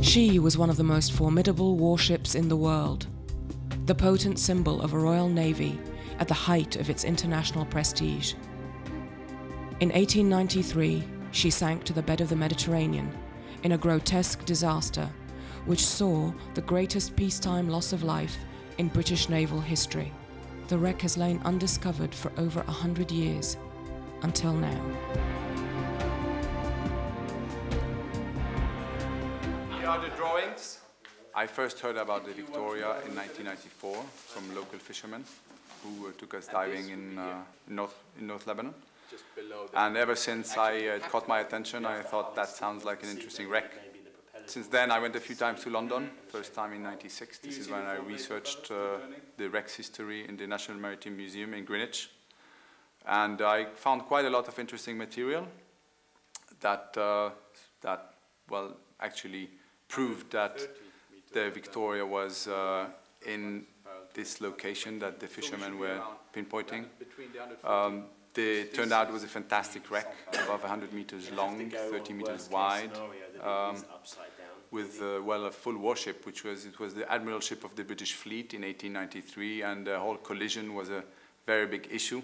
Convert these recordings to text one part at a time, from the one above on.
She was one of the most formidable warships in the world, the potent symbol of a Royal Navy at the height of its international prestige. In 1893, she sank to the bed of the Mediterranean in a grotesque disaster which saw the greatest peacetime loss of life in British naval history. The wreck has lain undiscovered for over 100 years, until now. Here are the drawings. I first heard about the Victoria in 1994 from local fishermen who took us diving in North Lebanon. And ever since it caught my attention, I thought that sounds like an interesting wreck. Since then, I went a few times to London, first time in '96. This is when I researched the wreck's history in the National Maritime Museum in Greenwich. And I found quite a lot of interesting material that actually proved that the Victoria was in this location that the fishermen were pinpointing. It turned out it was a fantastic wreck, above 100 meters long, 30 meters wide, with a full warship, it was the admiral ship of the British fleet in 1893, and the whole collision was a very big issue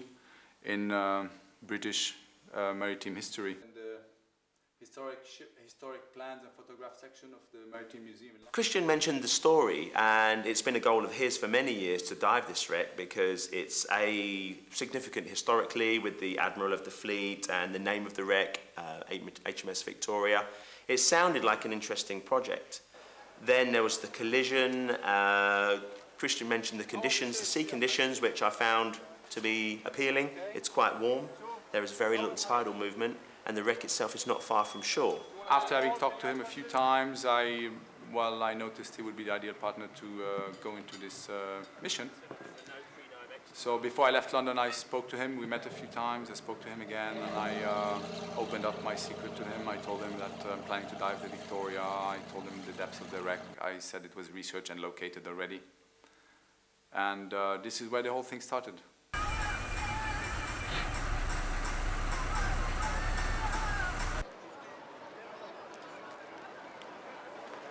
in British maritime history. Historic plans and photograph section of the Maritime Museum. Christian mentioned the story, and it's been a goal of his for many years to dive this wreck because it's significant historically with the Admiral of the Fleet and the name of the wreck, HMS Victoria. It sounded like an interesting project. Then there was the collision. Christian mentioned the conditions, the sea conditions, which I found to be appealing. It's quite warm. There is very little tidal movement, and the wreck itself is not far from shore. After having talked to him a few times, I noticed he would be the ideal partner to go into this mission. So before I left London, I spoke to him. We met a few times. I spoke to him again, and I opened up my secret to him. I told him that I'm planning to dive the Victoria. I told him the depths of the wreck. I said it was researched and located already. And this is where the whole thing started.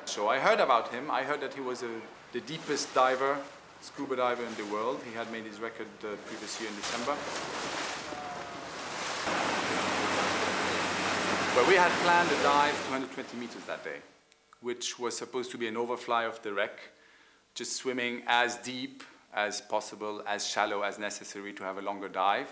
So I heard about him. I heard that he was the deepest diver, scuba diver in the world. He had made his record the previous year in December. But we had planned a dive 220 meters that day, which was supposed to be an overfly of the wreck, just swimming as deep as possible, as shallow as necessary to have a longer dive.